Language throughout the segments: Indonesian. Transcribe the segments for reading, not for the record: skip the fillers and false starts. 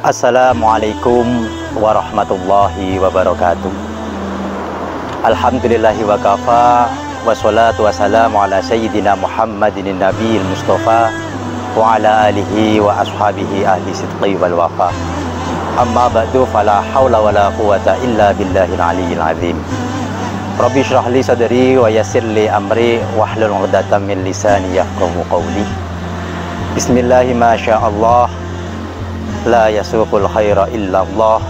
Assalamualaikum warahmatullahi wabarakatuh. Alhamdulillahi wa kafa, wassalatu wassalamu ala sayyidina Muhammadin nabiyil mustafa wa ala alihi wa ashabihi ahli sidqi wal wafa. Amma ba'du, fala hawla wa la quwata illa billahil aliyyil azim. Rabbi syrah li sadri wa yassir li amri wahlul 'uqdatam min lisani yafqahu qawli. Bismillahi ma sya'allah, la yasuqul khaira illallah.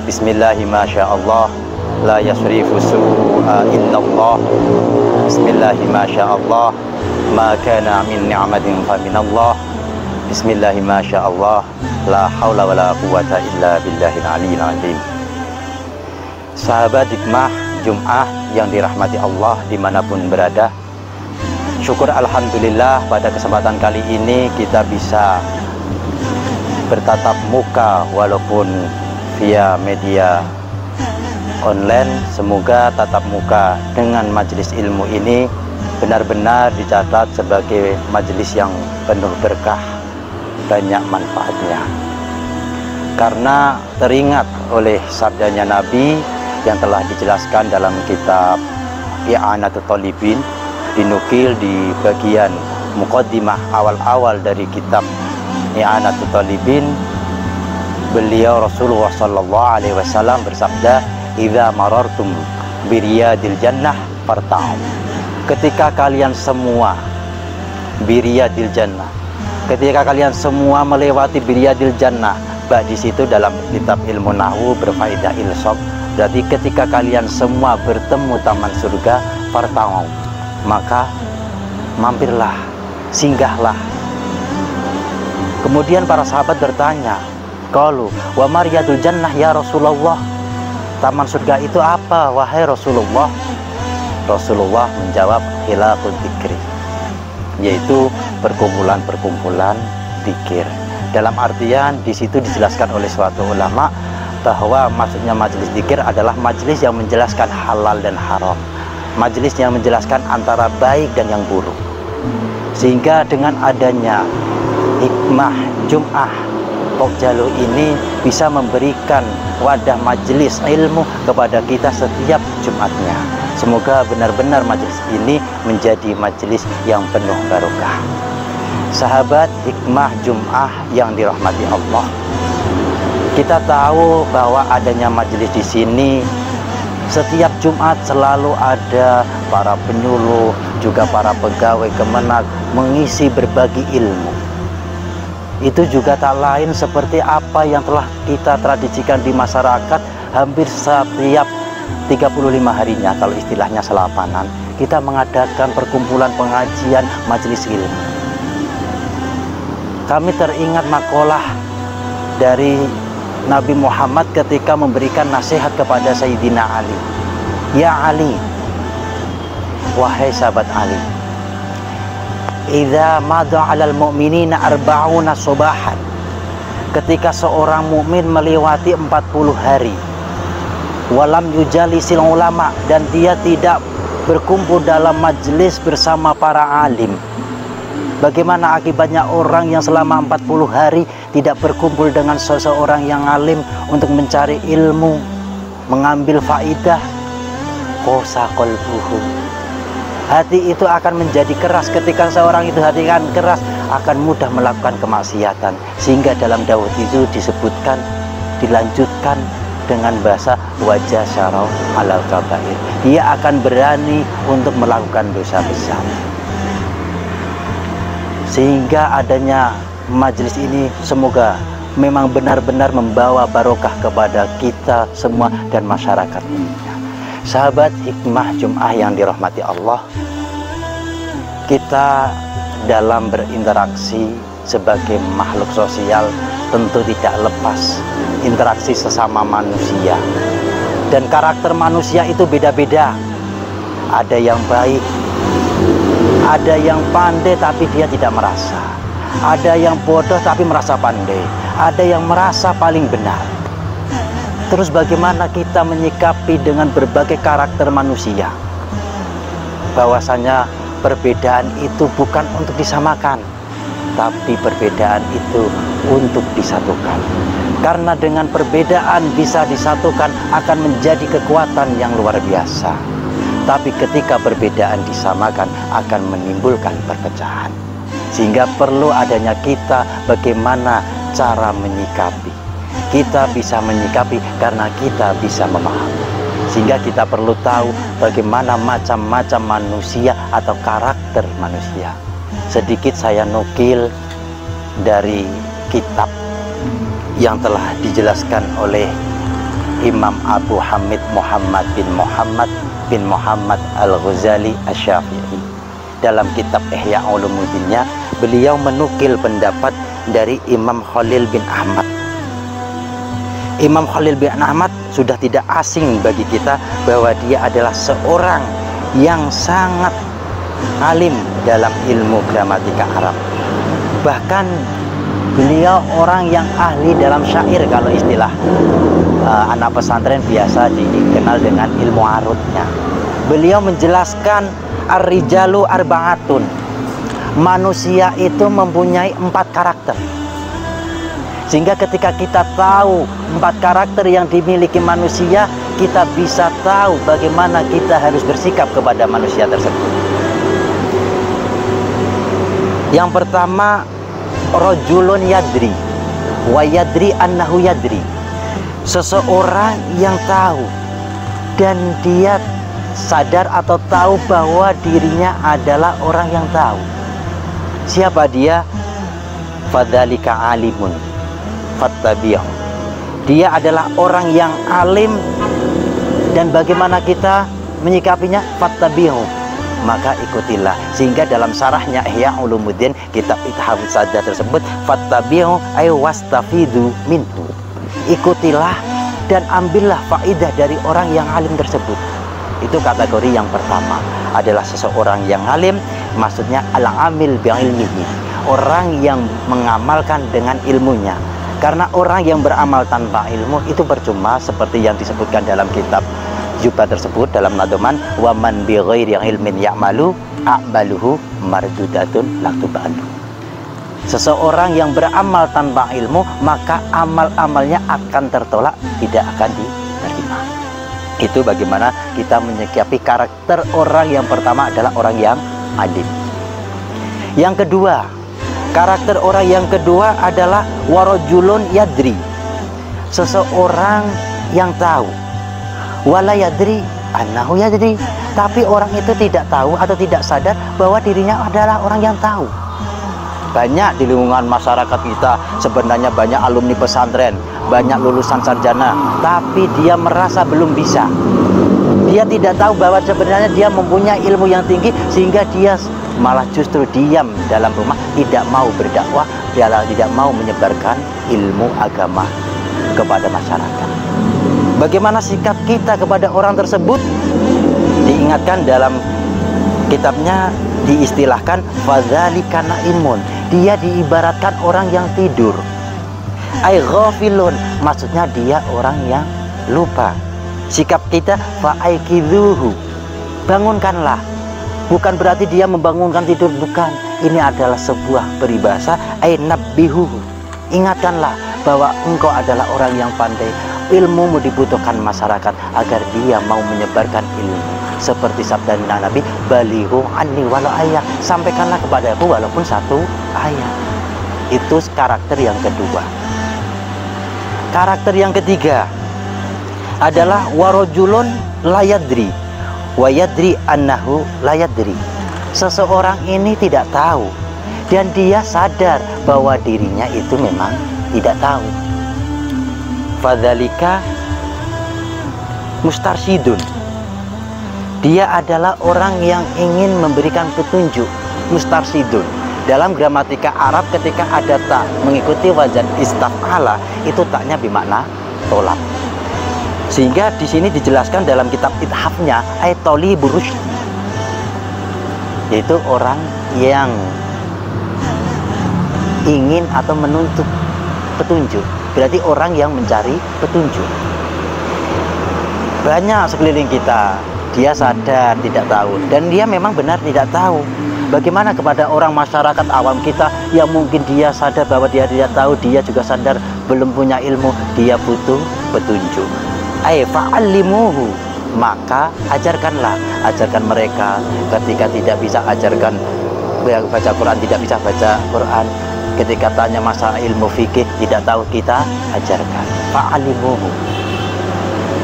Bismillahi ma sya'allah, la yasrifu su'a illallah. Bismillahi ma sya'allah, ma kana min ni'matin fa minallah. Bismillahi ma sya'allah, la haula wa la quwata illa billahil aliyyil azim. Sahabat hikmah Jum'ah yang dirahmati Allah dimanapun berada, syukur alhamdulillah pada kesempatan kali ini kita bisa bertatap muka walaupun via media online. Semoga tatap muka dengan majelis ilmu ini benar-benar dicatat sebagai majelis yang penuh berkah, banyak manfaatnya. Karena teringat oleh sabdanya Nabi yang telah dijelaskan dalam kitab I'anatul Talibin, dinukil di bagian muqaddimah awal-awal dari kitab I'anatul Talibin. Beliau Rasulullah sallallahu alaihi wasallam bersabda, "Idza marartum biriyadil jannah farta'u." Ketika kalian semua biriyadil jannah, ketika kalian semua melewati biriyadil jannah, di situ dalam kitab ilmu nahwu berfaedah ilsaq, berarti ketika kalian semua bertemu taman surga, farta'u, maka mampirlah, singgahlah. Kemudian para sahabat bertanya, qalu wa mariyadul jannah ya Rasulullah, taman surga itu apa wahai Rasulullah? Rasulullah menjawab, hilaqul dzikri, yaitu perkumpulan-perkumpulan zikir. Dalam artian di situ dijelaskan oleh suatu ulama bahwa maksudnya majelis zikir adalah majelis yang menjelaskan halal dan haram, majelis yang menjelaskan antara baik dan yang buruk. Sehingga dengan adanya hikmah Jum'ah Pokjalu ini bisa memberikan wadah majelis ilmu kepada kita setiap Jumatnya. Semoga benar-benar majelis ini menjadi majelis yang penuh barokah. Sahabat hikmah Jum'ah yang dirahmati Allah, kita tahu bahwa adanya majelis di sini setiap Jumat selalu ada para penyuluh, juga para pegawai Kemenak mengisi berbagi ilmu. Itu juga tak lain seperti apa yang telah kita tradisikan di masyarakat. Hampir setiap 35 harinya, kalau istilahnya selapanan, kita mengadakan perkumpulan pengajian majelis ilmu. Kami teringat makalah dari Nabi Muhammad ketika memberikan nasihat kepada Sayyidina Ali. Ya Ali, wahai sahabat Ali, idza madha 'alal mu'minina arba'una subahan, ketika seorang mukmin melewati 40 hari, walam yujalisil ulama, dan dia tidak berkumpul dalam majelis bersama para alim. Bagaimana akibatnya orang yang selama 40 hari tidak berkumpul dengan seseorang yang alim untuk mencari ilmu, mengambil faidah? Qasa qalbuhu, hati itu akan menjadi keras. Ketika seorang itu hati kan keras, akan mudah melakukan kemaksiatan. Sehingga dalam Daud itu disebutkan, dilanjutkan dengan bahasa wajah syarau alal kabair, dia akan berani untuk melakukan dosa besar. Sehingga adanya majelis ini semoga memang benar-benar membawa barokah kepada kita semua dan masyarakat ini. Sahabat hikmah Jum'ah yang dirahmati Allah, kita dalam berinteraksi sebagai makhluk sosial tentu tidak lepas interaksi sesama manusia. Dan karakter manusia itu beda-beda. Ada yang baik, ada yang pandai tapi dia tidak merasa, ada yang bodoh tapi merasa pandai, ada yang merasa paling benar. Terus bagaimana kita menyikapi dengan berbagai karakter manusia? Bahwasanya perbedaan itu bukan untuk disamakan, tapi perbedaan itu untuk disatukan. Karena dengan perbedaan bisa disatukan akan menjadi kekuatan yang luar biasa. Tapi ketika perbedaan disamakan akan menimbulkan perpecahan. Sehingga perlu adanya kita bagaimana cara menyikapi. Kita bisa menyikapi karena kita bisa memahami. Sehingga kita perlu tahu bagaimana macam-macam manusia atau karakter manusia. Sedikit saya nukil dari kitab yang telah dijelaskan oleh Imam Abu Hamid Muhammad bin Muhammad Al-Ghazali Asy-Syafi'i. Dalam kitab Ihya Ulumuddinnya, beliau menukil pendapat dari Imam Khalil bin Ahmad. Imam Khalil bin Ahmad sudah tidak asing bagi kita bahwa dia adalah seorang yang sangat alim dalam ilmu gramatika Arab. Bahkan beliau orang yang ahli dalam syair, kalau istilah anak pesantren biasa dikenal dengan ilmu arutnya. Beliau menjelaskan ar-rijalu arba'atun. Manusia itu mempunyai 4 karakter. Sehingga ketika kita tahu 4 karakter yang dimiliki manusia, kita bisa tahu bagaimana kita harus bersikap kepada manusia tersebut. Yang pertama, rajulun yadri wa yadri annahu yadri. Seseorang yang tahu dan dia sadar atau tahu bahwa dirinya adalah orang yang tahu. Siapa dia? Fadzalika alimun fattabi'hu. Dia adalah orang yang alim, dan bagaimana kita menyikapinya? Fattabi'hu, maka ikutilah. Sehingga dalam syarahnya Ihya Ulumuddin kitab Ithafus Sadah tersebut, fattabi'hu ay wastafidu minhu. Ikutilah dan ambillah faidah dari orang yang alim tersebut. Itu kategori yang pertama, adalah seseorang yang alim, maksudnya al-amil bi'ilmihi, orang yang mengamalkan dengan ilmunya. Karena orang yang beramal tanpa ilmu itu percuma, seperti yang disebutkan dalam kitab Jubah tersebut dalam nadoman, wa man bi ghairi ilmin ya'malu a'maluhu mardudatun laktubalu. Seseorang yang beramal tanpa ilmu, maka amal-amalnya akan tertolak, tidak akan diterima. Itu bagaimana kita menyikapi karakter orang yang pertama adalah orang yang alim. Yang kedua, karakter orang yang kedua adalah warajulun yadri. Seseorang yang tahu. Wala yadri annahu yadri. Tapi orang itu tidak tahu atau tidak sadar bahwa dirinya adalah orang yang tahu. Banyak di lingkungan masyarakat kita sebenarnya banyak alumni pesantren, banyak lulusan sarjana, tapi dia merasa belum bisa. Dia tidak tahu bahwa sebenarnya dia mempunyai ilmu yang tinggi, sehingga dia malah justru diam dalam rumah, tidak mau berdakwah, dia tidak mau menyebarkan ilmu agama kepada masyarakat. Bagaimana sikap kita kepada orang tersebut? Diingatkan dalam kitabnya, diistilahkan fadzalika naimun. Dia diibaratkan orang yang tidur. Ai ghafilun, maksudnya dia orang yang lupa. Sikap kita fa'aikizuhu, bangunkanlah. Bukan berarti dia membangunkan tidur, bukan. Ini adalah sebuah peribahasa, ai nabbihuhu. Ingatkanlah bahwa engkau adalah orang yang pandai. Ilmumu dibutuhkan masyarakat agar dia mau menyebarkan ilmu. Seperti sabda Nabi, balighu anni walau ayat, sampaikanlah kepada aku walaupun 1 ayat. Itu karakter yang kedua. Karakter yang ketiga adalah warajulun layadri wa yadri annahu layadri. Seseorang ini tidak tahu dan dia sadar bahwa dirinya itu memang tidak tahu. Fadzalika mustarsyidun. Dia adalah orang yang ingin memberikan petunjuk. Mustarsyidun. Dalam gramatika Arab ketika ada tak mengikuti wazan istaf'ala, itu taknya bermakna tolak. Sehingga di sini dijelaskan dalam kitab Ithafnya, ay talibur rusyd, yaitu orang yang ingin atau menuntut petunjuk. Berarti orang yang mencari petunjuk. Banyak sekeliling kita, dia sadar tidak tahu, dan dia memang benar tidak tahu. Bagaimana kepada orang masyarakat awam kita yang mungkin dia sadar bahwa dia tidak tahu, dia juga sadar belum punya ilmu, dia butuh petunjuk. Fa'allimuhu, maka ajarkanlah, ajarkan mereka. Ketika tidak bisa ajarkan baca Quran, tidak bisa baca Quran, ketika tanya masalah ilmu fikih tidak tahu, kita ajarkan. Fa'allimuhu.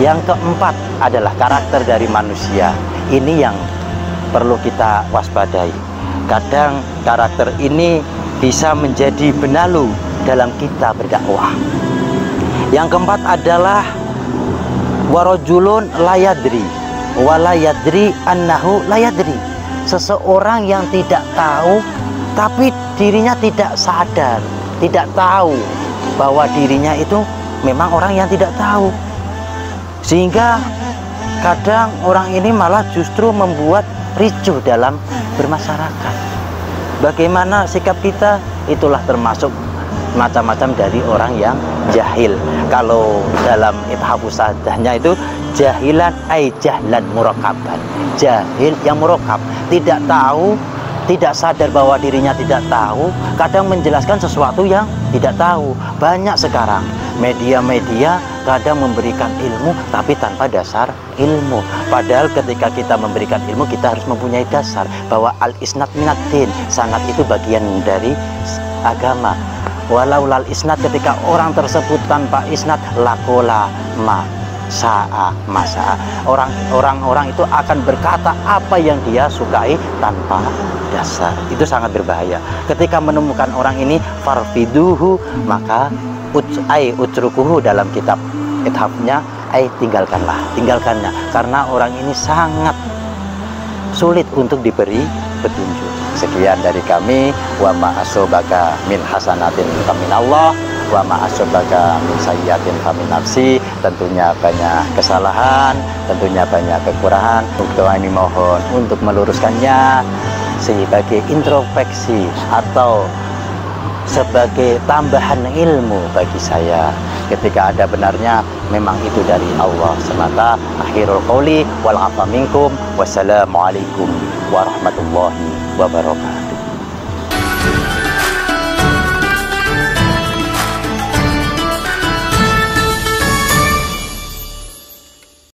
Yang keempat adalah karakter dari manusia. Ini yang perlu kita waspadai. Kadang karakter ini bisa menjadi benalu dalam kita berdakwah. Yang keempat adalah warajulun layadri walayadri annahu layadri. Seseorang yang tidak tahu tapi dirinya tidak sadar, tidak tahu bahwa dirinya itu memang orang yang tidak tahu. Sehingga kadang orang ini malah justru membuat ricuh dalam bermasyarakat. Bagaimana sikap kita? Itulah termasuk macam-macam dari orang yang jahil. Kalau dalam Ithafus Sadahnya itu jahilan jahlan murakaban, jahil yang murakab, tidak tahu, tidak sadar bahwa dirinya tidak tahu, kadang menjelaskan sesuatu yang tidak tahu. Banyak sekarang media-media kadang memberikan ilmu tapi tanpa dasar ilmu. Padahal ketika kita memberikan ilmu, kita harus mempunyai dasar bahwa al-isnad minaddin, sanad itu bagian dari agama. Walau lal isnad, ketika orang tersebut tanpa isnad, lakola ma sa'a masa'a, orang-orang itu akan berkata apa yang dia sukai tanpa dasar. Itu sangat berbahaya. Ketika menemukan orang ini, farfiduhu, maka utrukuhu dalam kitab ithafnya, tinggalkannya, karena orang ini sangat sulit untuk diberi petunjuk. Sekian dari kami. Wa ma asobaka min hasanatin faminallah, wa ma asobaka min sayyiatin famin nafsi. Tentunya banyak kesalahan, tentunya banyak kekurangan. Untuk kami mohon untuk meluruskannya sebagai introspeksi atau sebagai tambahan ilmu bagi saya. Ketika ada benarnya, memang itu dari Allah semata. Akhirul qouli wal afa minkum. Wassalamualaikum warahmatullahi wabarakatuh.